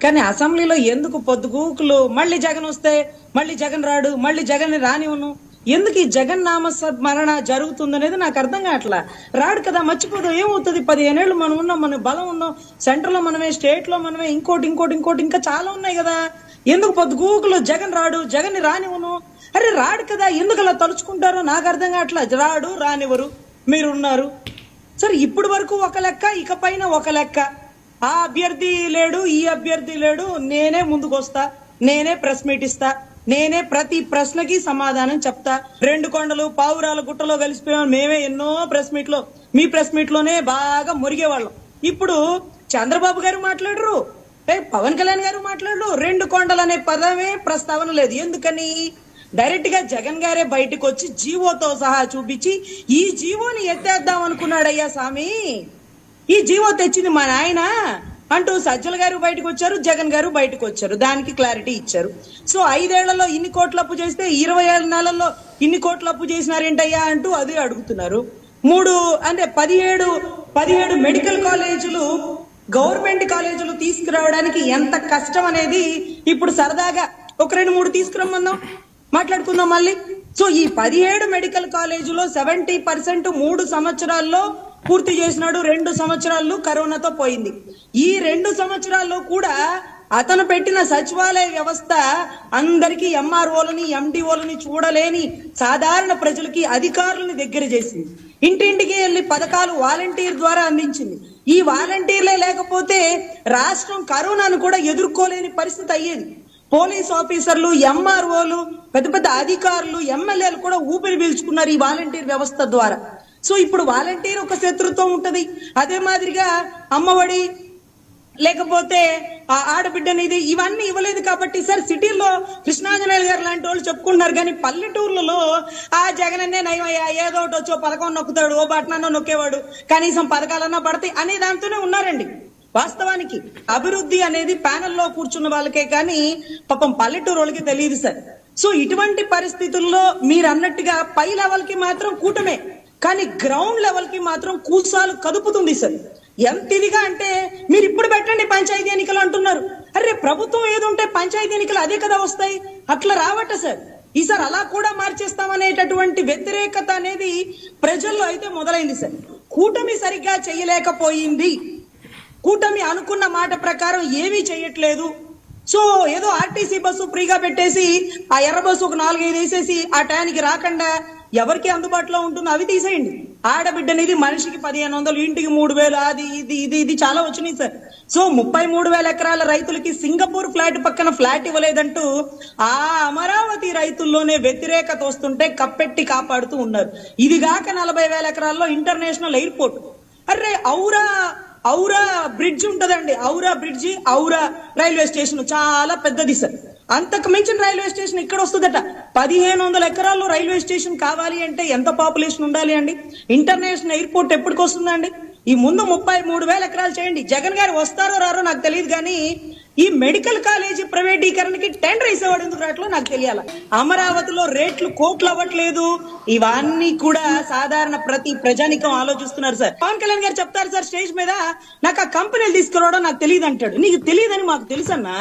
కానీ అసెంబ్లీలో ఎందుకు పొద్దుగూకులు మళ్ళీ జగన్ వస్తే మళ్ళీ జగన్ రాడు, మళ్ళీ జగన్ రానివ్వను, ఎందుకు ఈ జగన్ నామ స్మరణ జరుగుతుందనేది నాకు అర్థం కావట్లా. రాడు కదా, మర్చిపోదాం, ఏమవుతుంది? 15 ఏళ్ళు మనం ఉన్నాం, మన బలం ఉన్నాం, సెంటర్ లో మనమే, స్టేట్ లో మనమే, ఇంకోటి ఇంకా చాలా ఉన్నాయి కదా. ఎందుకు పొద్దుగూకులు జగన్ రాడు, జగన్ రానివ్వను? అరే రాడు కదా, ఎందుకు అలా తలుచుకుంటారో నాకు అర్థం కావట్లా. రాడు, రానివ్వరు, మీరున్నారు. సరే ఇప్పుడు వరకు ఒక లెక్క, ఇకపైన ఒక లెక్క. ఆ అభ్యర్థి లేడు, ఈ అభ్యర్థి లేడు, నేనే ముందుకు వస్తా, నేనే ప్రెస్ మీట్ ఇస్తా, నేనే ప్రతి ప్రశ్నకి సమాధానం చెప్తా. 2 కొండలు పావురాల గుట్టలో కలిసిపోయాం మేమే ఎన్నో ప్రెస్ మీట్ లో, మీ ప్రెస్ మీట్ లోనే బాగా మురిగేవాళ్ళం. ఇప్పుడు చంద్రబాబు గారు మాట్లాడరు, పవన్ కళ్యాణ్ గారు మాట్లాడరు, 2 కొండలు అనే పదమే ప్రస్తావన లేదు. ఎందుకని? డైరెక్ట్ గా జగన్ గారే బయటకు వచ్చి జీవోతో సహా చూపించి ఈ జీవోని ఎత్తేద్దాం అనుకున్నాడయ్యా స్వామి, ఈ జీవో తెచ్చింది మా నాయన అంటూ సజ్జల గారు బయటకు వచ్చారు, జగన్ గారు బయటకు వచ్చారు, దానికి క్లారిటీ ఇచ్చారు. సో 5 ఏళ్లలో ఇన్ని కోట్ల అప్పు చేస్తే 27 నెలల్లో ఇన్ని కోట్ల అప్పు చేసినారేంటయ్యా అంటూ అది అడుగుతున్నారు. 17 మెడికల్ కాలేజీలు, గవర్నమెంట్ కాలేజీలు తీసుకురావడానికి ఎంత కష్టం అనేది ఇప్పుడు సరదాగా ఒక 2-3 తీసుకురమ్మందాం, మాట్లాడుకుందాం మళ్ళీ. సో ఈ 17 మెడికల్ కాలేజీలో 70% 3 సంవత్సరాల్లో పూర్తి చేసినాడు. 2 సంవత్సరాలు కరోనాతో పోయింది. ఈ 2 సంవత్సరాల్లో కూడా అతను పెట్టిన సచివాలయ వ్యవస్థ అందరికీ ఎంఆర్ఓలని, ఎండిఓలని చూడలేని సాధారణ ప్రజలకి అధికారులని దగ్గర చేసింది. ఇంటింటికి వెళ్లి పథకాలు వాలంటీర్ ద్వారా అందించింది. ఈ వాలంటీర్లే లేకపోతే రాష్ట్రం కరోనాను కూడా ఎదుర్కోలేని పరిస్థితి అయ్యేది. పోలీస్ ఆఫీసర్లు, ఎంఆర్ఓలు, పెద్ద పెద్ద అధికారులు, ఎమ్మెల్యేలు కూడా ఊపిరి పీల్చుకున్నారు ఈ వాలంటీర్ వ్యవస్థ ద్వారా. సో ఇప్పుడు వాలంటీర్ ఒక శత్రుత్వం ఉంటది. అదే మాదిరిగా అమ్మఒడి లేకపోతే ఆడబిడ్డనిది ఇవన్నీ ఇవ్వలేదు కాబట్టి సార్ సిటీల్లో కృష్ణాంజనేయులు గారు లాంటి వాళ్ళు చెప్పుకుంటున్నారు. కానీ పల్లెటూర్లలో ఆ జగన్ అన్నే నయమయ్యా, ఏదో ఒకటి వచ్చో పథకం నొక్కుతాడు, ఓ బటనన్నా నొక్కేవాడు, కనీసం పథకాలన్నా పడతాయి అనే దాంతోనే ఉన్నారండి. వాస్తవానికి అభివృద్ధి అనేది ప్యానెల్లో కూర్చున్న వాళ్ళకే కానీ పాపం పల్లెటూరు వాళ్ళకి తెలియదు సార్. సో ఇటువంటి పరిస్థితుల్లో మీరు అన్నట్టుగా పై లెవెల్ కి మాత్రం కూటమే, కానీ గ్రౌండ్ లెవెల్ కి మాత్రం కూసాలు కదుపుతుంది సార్. ఎంత ఇదిగా అంటే మీరు ఇప్పుడు పెట్టండి పంచాయతీ ఎన్నికలు అంటున్నారు. అరే ప్రభుత్వం ఏది ఉంటే పంచాయతీ ఎన్నికలు అదే కదా వస్తాయి, అట్లా రావట సార్. ఈసారి అలా కూడా మార్చేస్తామనేటటువంటి వ్యతిరేకత అనేది ప్రజల్లో అయితే మొదలైంది సార్. కూటమి సరిగ్గా చేయలేకపోయింది, కూటమి అనుకున్న మాట ప్రకారం ఏమీ చేయట్లేదు. సో ఏదో ఆర్టీసీ బస్సు ఫ్రీగా పెట్టేసి ఆ ఎర్ర బస్సు ఒక 4-5 వేసేసి ఆ టైంకి రాకుండా ఎవరికి అందుబాటులో ఉంటుందో అవి తీసేయండి. ఆడబిడ్డనిది మనిషికి 1500, ఇంటికి 3000, అది ఇది చాలా వచ్చినాయి సార్. సో 33,000 ఎకరాల రైతులకి సింగపూర్ ఫ్లాట్ పక్కన ఫ్లాట్ ఇవ్వలేదంటూ ఆ అమరావతి రైతుల్లోనే వ్యతిరేకత వస్తుంటే కప్పెట్టి కాపాడుతూ ఉన్నారు. ఇది కాక 40,000 ఎకరాల్లో ఇంటర్నేషనల్ ఎయిర్పోర్ట్. అర్రే ఔరా బ్రిడ్జ్ ఉంటదండి, ఔరా బ్రిడ్జి, ఔరా రైల్వే స్టేషన్ చాలా పెద్దది సార్. అంతకు మించిన రైల్వే స్టేషన్ ఇక్కడ వస్తుందట. 1500 ఎకరాల్లో రైల్వే స్టేషన్ కావాలి అంటే ఎంత పాపులేషన్ ఉండాలి అండి? ఇంటర్నేషనల్ ఎయిర్పోర్ట్ ఎప్పటికి వస్తుందండి? ఈ ముందు 33,000 ఎకరాలు చేయండి. జగన్ గారు వస్తారో రారో నాకు తెలియదు, కానీ ఈ మెడికల్ కాలేజీ ప్రైవేటీకరణకి టెండర్ వేసేవాడు ఎందుకు రావట్లో నాకు తెలియాల. అమరావతిలో రేట్లు కోట్లు అవ్వట్లేదు. ఇవన్నీ కూడా సాధారణ ప్రతి ప్రజానికం ఆలోచిస్తున్నారు సార్. పవన్ కళ్యాణ్ గారు చెప్తారు సార్ స్టేజ్ మీద, నాకు ఆ కంపెనీలు తీసుకురావడం నాకు తెలియదు అంటాడు. నీకు తెలియదని మాకు తెలుసన్నా.